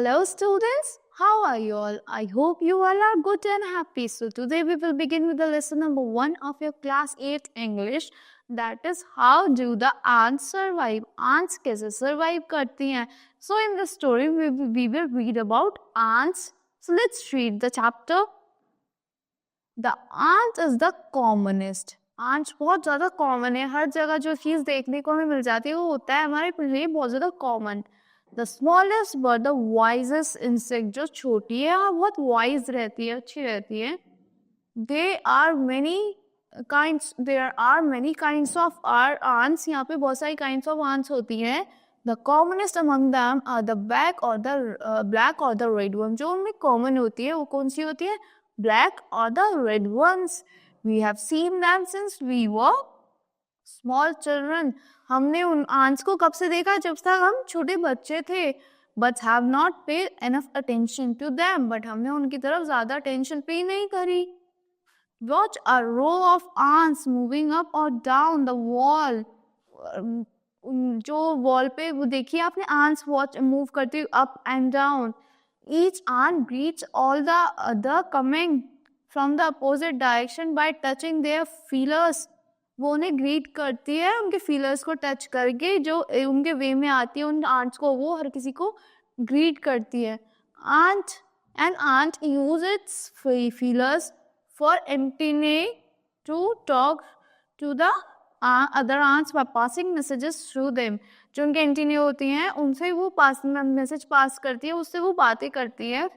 Hello students, how are you all? I hope you all are good and happy. So today we will begin with the lesson number 1 of your class 8 English, that is how do the ants survive? Ants कैसे survive करती हैं? So in the story we will read about ants. So let's read the chapter. The ant is the commonest. ants बहुत ज़्यादा common है, हर जगह जो चीज़ देखने को हमें मिल जाती है वो होता है हमारे लिए बहुत ज़्यादा common. The smallest but the wisest insect, जो छोटी है और बहुत wise रहती है, अच्छी रहती है. There are many kinds of our ants. यहाँ पे बहुत सारी kinds of ants होती हैं. The commonest among them are the black or the red one. जो उनमें common होती है वो कौन सी होती है? Black or the red ones. We have seen them since we were small children. हमने उन ants को कब से देखा? जब तक हम छोटे बच्चे थे. But have not paid enough attention to them. But हमने उनकी तरफ ज़्यादा attention पे नहीं करी. Watch a row of ants moving up or down the wall. जो wall पे वो देखिए आपने ants move करते हुए up and down. Each ant greets all the other coming from the opposite direction by touching their feelers. वो उन्हें greet करती है उनके फीलर्स को टच करके, जो उनके वे में आती है उन आंट्स को वो हर किसी को ग्रीट करती है. An ant use its feelers for antennae to talk to the other ants by passing messages through them. जो उनके एंटीने होती हैं उनसे वो मैसेज पास करती है, उससे वो बातें करती है.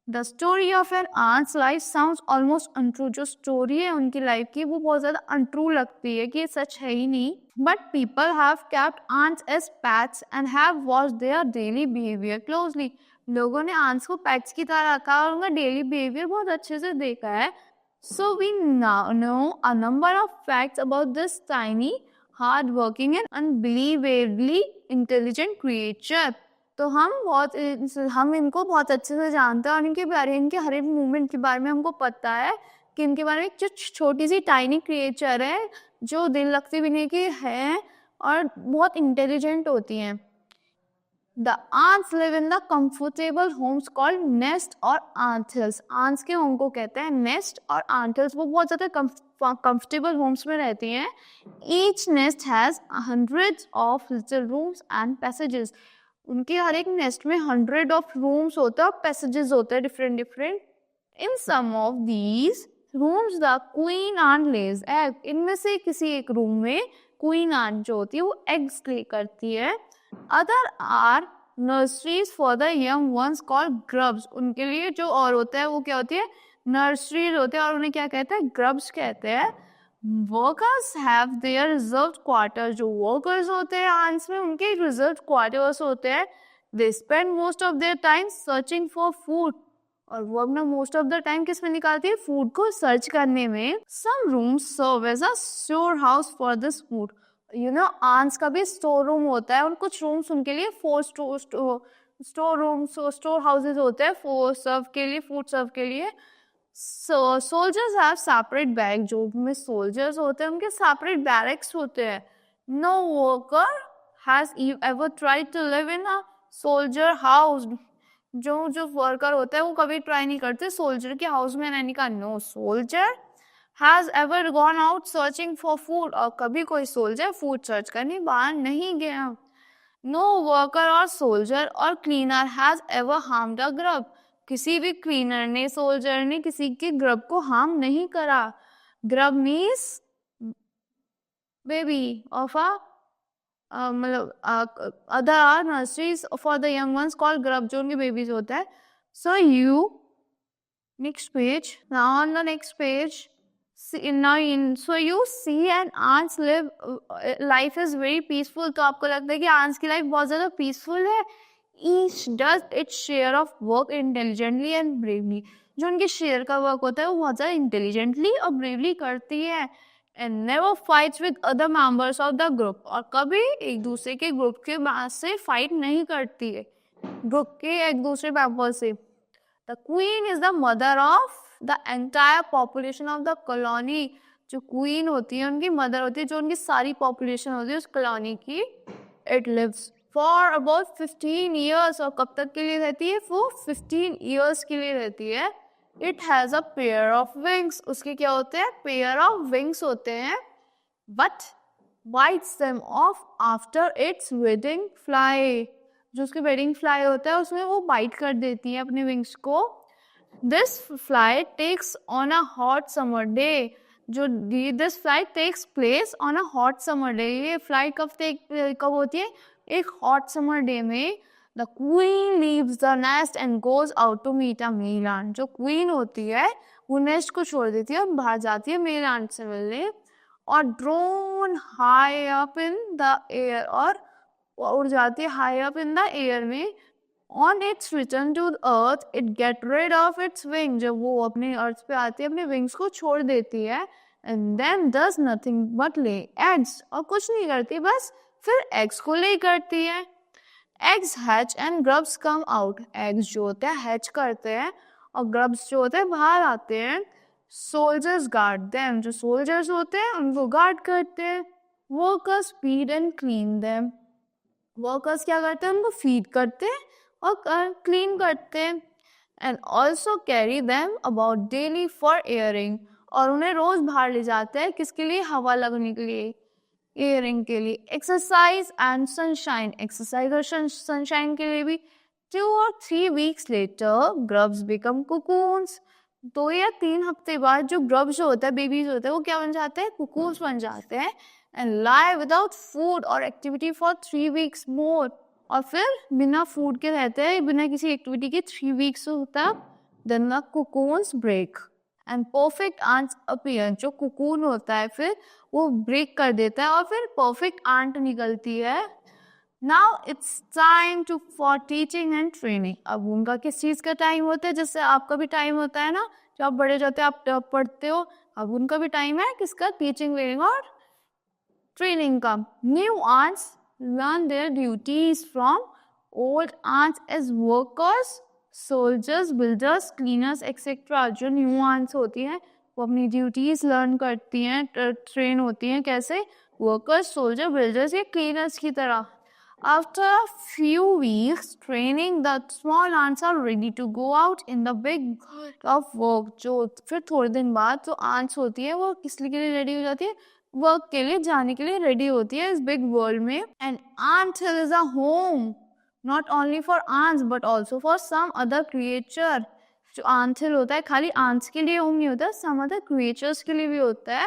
The story of an ant's life sounds almost untrue. जो स्टोरी है उनकी लाइफ की वो बहुत ज़्यादा untrue लगती है कि ये सच है ही नहीं. But people have kept ants as pets and have watched their daily behavior closely. लोगों ने ants को pets की तरह रखा और उनका daily behavior बहुत अच्छे से देखा है. So we now know a number of facts about this tiny, hard-working and unbelievably intelligent creature. तो हम इनको बहुत अच्छे से जानते हैं और इनके हर एक मूवमेंट के बारे में हमको पता है कि इनके बारे में जो छोटी सी टाइनी क्रिएचर है जो दिल लगती भी नहीं कि है और बहुत इंटेलिजेंट होती हैं. The ants live in the comfortable homes called nest or ant hills. Ants के होम को कहते हैं nest और ant hills. वो बहुत ज़्यादा comfortable homes में रहती हैं. Each nest has hundreds of little rooms and passages. उनके हर एक नेस्ट में 100 of rooms होते हैं और passages होते हैं different. In some of these rooms the queen ant lays egg. इनमें से किसी एक रूम में queen ant जो होती है वो eggs lay करती है. Other are nurseries for the young ones called grubs. उनके लिए जो और होता है वो क्या होती है? Nurseries होते हैं और उन्हें क्या कहते हैं? Grubs कहते हैं. Workers have their reserved quarters. जो workers होते हैं ants में उनके reserved quarters होते हैं. They spend most of their time searching for food. और वो अपना most of the time किस में निकालती है? Food को search करने में. Some rooms serve as a storehouse for this food. ants का भी store room होता है और कुछ rooms उनके लिए store houses होते हैं food serve के लिए. So soldiers have separate barracks. जो में soldiers होते हैं उनके separate barracks होते हैं. No worker has ever tried to live in a soldier house. जो worker होता है वो कभी try नहीं करते soldier के house में रहने का. No soldier has ever gone out searching for food. और कभी कोई soldier food search करने बाहर नहीं गया. No worker or soldier or cleaner has ever harmed a grub. किसी भी क्लीनर ने सोल्जर ने किसी के ग्रब को हार्म नहीं करा. Grub means baby of other are nurseries for the young ones called grub जो उनके बेबीज होता है. So you next page. Now on the next page so you see an ants life is very peaceful. तो आपको लगता है कि ants की लाइफ बहुत ज्यादा पीसफुल है. Each does its share of work intelligently and bravely. जो उनके शेयर का वर्क होता है वो बहुत ज़्यादा intelligently और bravely करती है. And never fights with other members of the group. और कभी एक दूसरे के ग्रुप के से फाइट नहीं करती है, ग्रुप के एक दूसरे मेंबर से. The queen is the mother of the entire population of the colony. जो क्वीन होती है उनकी मदर होती है, जो उनकी सारी पॉपुलेशन होती है उस कॉलोनी की. It lives for about 15 years. और कब तक के लिए रहती है वो? 15 ईयर्स के लिए रहती है। It has a pair of wings. उसके क्या होते हैं? पेयर ऑफ विंग्स होते हैं। But bites them off after its wedding fly। जो उसके वेडिंग फ्लाई होता है उसमें वो बाइट कर देती है अपने विंग्स को। This fly takes on a hot summer day. जो this fly takes place on a hot summer day. ये फ्लाई कब होती है? एक हॉट समर डे में। The queen leaves the nest and goes out to meet a male ant. जो queen होती है वो नेस्ट को छोड़ देती है और बाहर जाती है मेल आंट से मिलने। और drone high up in the air, और उड़ जाती है high up in the air में। On its return to earth it get rid of its wing. जब वो अपने अर्थ पे आती है अपने विंग्स को छोड़ देती है। And then does nothing but lay eggs. और कुछ नहीं करती, बस फिर एग्स को ले करती है। Eggs hatch and grubs come out. Eggs जो होते हैं हैच करते हैं और ग्रब्स जो होते हैं बाहर आते हैं। Soldiers guard them. जो सोल्जर्स होते हैं उनको गार्ड करते हैं। Workers feed and clean them. Workers क्या करते हैं? उनको फीड करते हैं और क्लीन करते हैं। And also carry them about daily for airing. और उन्हें रोज बाहर ले जाते हैं किसके लिए? हवा लगने के लिए, एयरिंग के लिए। Exercise and sunshine. एक्सरसाइज और सनशाइन के लिए भी। 2 or 3 weeks later grubs become cocoons। 2 या 3 हफ्ते बाद जो ग्रब्स जो होता है, बेबीज होते हैं, वो क्या बन जाते हैं? कुकून्स बन जाते हैं। एंड लाई विदाउट फूड और एक्टिविटी फॉर 3 weeks मोर। और फिर बिना फूड के रहते हैं, बिना किसी एक्टिविटी के 3 weeks होता है। Then the cocoons break and perfect ants appear. जो कुकून होता है फिर वो ब्रेक कर देता है और फिर परफेक्ट आंट निकलती है। Now it's time to for teaching and training. अब उनका किस चीज का टाइम होता है? जैसे आपका भी टाइम होता है ना, जब आप बड़े जाते हो आप पढ़ते हो। अब उनका भी टाइम है किसका? टीचिंग, ट्रेनिंग और ट्रेनिंग का। New ants learn their duties from old ants as workers, soldiers, builders, cleaners etcetera. जो न्यू आंट्स होती हैं वो अपनी ड्यूटीज लर्न करती हैं, ट्रेन होती हैं कैसे? वर्कर्स, सोल्जर, बिल्डर्स या क्लीनर्स की तरह। After a few weeks training, the small ants are ready to go out in the big of work। जो फिर थोड़े दिन बाद जो ants होती है वो किस लिए रेडी हो जाती है? वर्क के लिए जाने के लिए रेडी होती है इस बिग वर्ल्ड में। And ant hill is a home not only for ants but also for some other creature। जो ant hill होता है खाली ants के लिए होम नहीं होता, some other creatures के लिए भी होता है।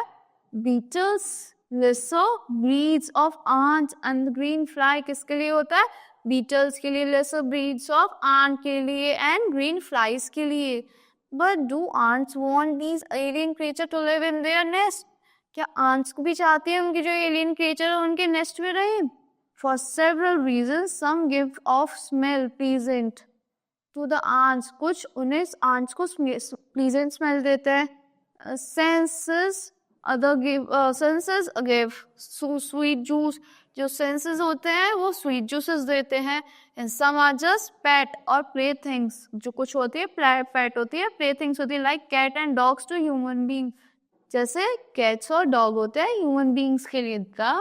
Beetles, lesser breeds of ants and green fly किसके लिए होता है? Beetles के लिए, lesser breeds of ant के लिए and green flies के लिए। But do ants want these alien creatures to live in their nest? क्या ants को भी चाहती है उनके जो alien creature है उनके nest में रहे? For several reasons, some give off smell pleasant to the ants। कुछ उन्हें ants को pleasant smell देते हैं। Senses give sweet juice। जो senses होते हैं वो sweet juices देते हैं। and some are just pet or playthings। जो कुछ होती है pet होती है, playthings होती है, like cat and dogs to human being। जैसे cats और dog होते हैं human beings के लिए। The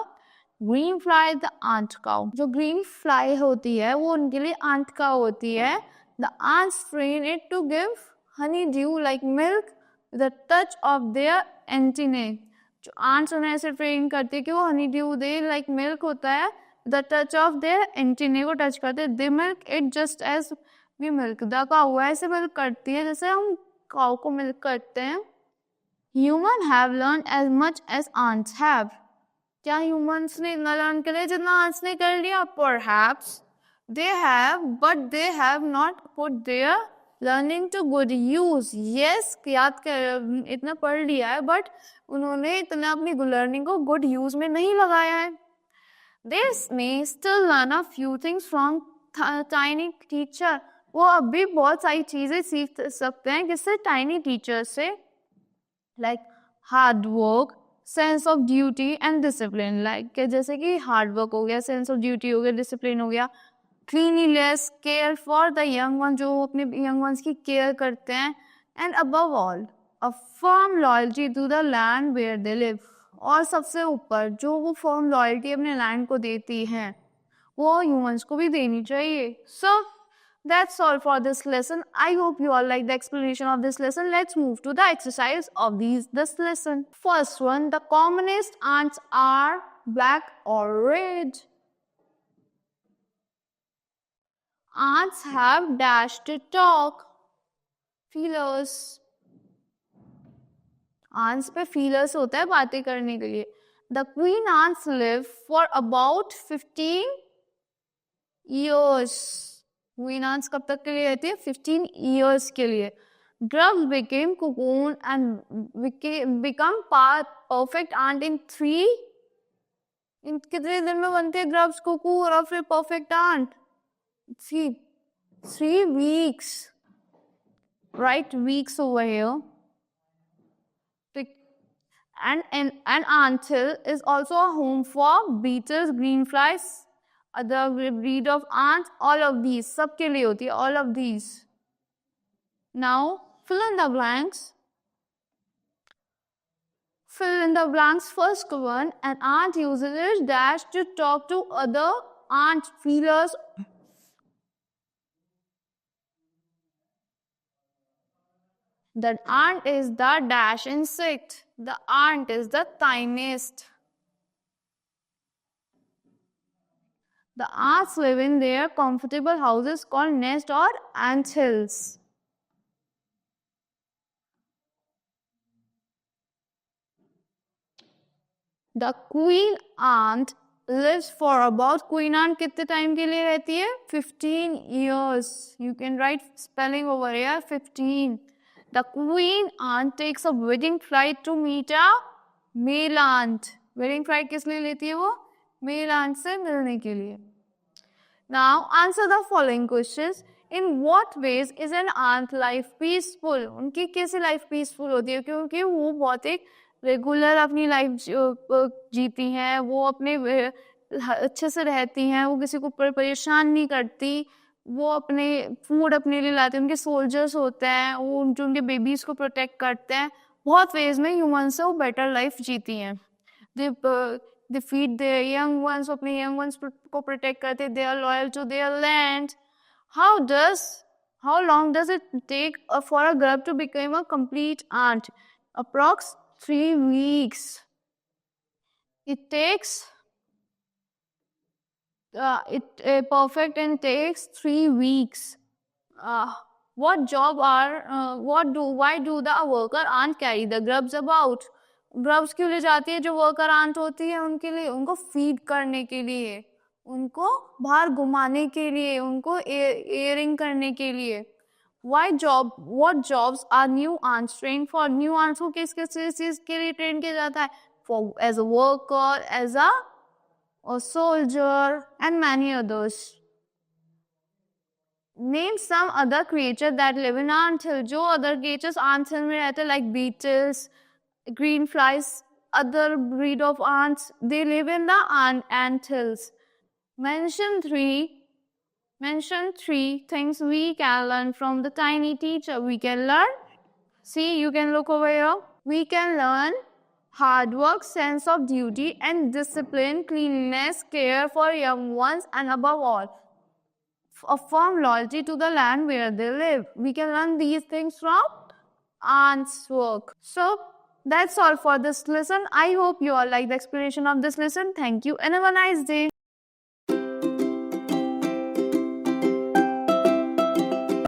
green fly the ant cow। जो green fly होती है वो उनके लिए ant cow होती है। The ants train it to give honeydew like milk with a touch of their antennae। जो ants उन्हें ऐसे ट्रेन करती है कि वो हनी ड्यू दे, लाइक मिल्क होता है, the touch of their antennae को टच करते हैं। They milk it just as we milk the cow. ऐसे मिल्क करती है जैसे हम काउ को मिल्क करते हैं। Human have learn as much as ants have. क्या ह्यूमंस ने इतना लर्न कर लिया जितना ants ने कर लिया? Perhaps they have but they have not put their learning to good use। yes, याद कर इतना पढ़ लिया है बट उन्होंने इतना अपनी लर्निंग को गुड यूज में नहीं लगाया है। they may still learn a few things from tiny teacher। वो अब भी बहुत सारी चीजें सीख सकते हैं किससे? टाइनी टीचर से। like hard work, sense of duty and discipline. Like जैसे कि हार्ड वर्क हो गया, सेंस ऑफ ड्यूटी हो गया, डिसिप्लिन हो गया। cleanliness, care for the young one, जो अपने young ones की केयर करते हैं। and above all a firm loyalty to the land where they live। और सबसे ऊपर जो वो firm loyalty अपने लैंड को देती हैं वो ह्यूमंस को भी देनी चाहिए. So that's all for this lesson. I hope you all like the explanation of this lesson. Let's move to the exercise of this lesson. First one, the commonest ants are black or red. Ants have dash to talk. Feelers. Ants पे feelers होता है बातें करने के लिए. The queen ants live for about 15 years. Queen ants कब तक के लिए रहती है? 15 years के लिए. Grubs became cocoon and become perfect ant in 3. इन कितने दिन में बनते हैं grubs cocoon और फिर perfect ant? 3 weeks. Right, weeks over here. And an anthill is also a home for beetles, greenflies, other breed of ants, all of these. सबके लिए होती है, all of these. Now, fill in the blanks. Fill in the blanks. First one, an ant uses its dash to talk to other ant feelers. The ant is the dash insect. The ant is the tiniest. The ants live in their comfortable houses called nest or anthills. The queen ant lives for about, queen ant कितने time के लिए रहती है? 15 years. You can write spelling over here, 15. The queen ant takes a wedding flight to meet a male ant. Wedding flight किस लिए लेती है वो? Male ant से मिलने के लिए. Now answer the following questions. In what ways is an ant life peaceful? उनकी कैसे life peaceful होती है? क्योंकि वो बहुत एक रेगुलर अपनी लाइफ जीती हैं, वो अपने अच्छे से रहती हैं, वो किसी को परेशान नहीं करती, वो अपने फूड अपने लिए लाते हैं, उनके सोल्जर्स होते हैं, वो उनके बेबीज को प्रोटेक्ट करते हैं. बहुत वेज में ह्यूमन से वो बेटर लाइफ जीती हैं. They feed their young ones, अपने यंग वंस को प्रोटेक्ट करते हैं. They are loyal to their land. How long does it take for a grub to become a complete ant? Approx 3 weeks. It takes perfect and takes 3 weeks. Why do the worker ant carry the grubs about? Grubs क्यों ले जाती है? जो worker ant होती है उनके लिए, उनको feed करने के लिए, उनको बाहर घुमाने के लिए, उनको airing करने के लिए. What jobs are new ants trained for? New ants को किस चीज के लिए train किया जाता है? As a worker, as a soldier, and many others. Name some other creature that live in anthill. जो other creatures anthill में रहते हैं, like beetles, green flies, other breed of ants, they live in the anthills. Mention three things we can learn from the tiny teacher. We can learn, see, you can look over here. We can learn hard work, sense of duty and discipline, cleanliness, care for young ones, and above all, a firm loyalty to the land where they live. We can learn these things from ants' work. So that's all for this lesson. I hope you all like the explanation of this lesson. Thank you and have a nice day.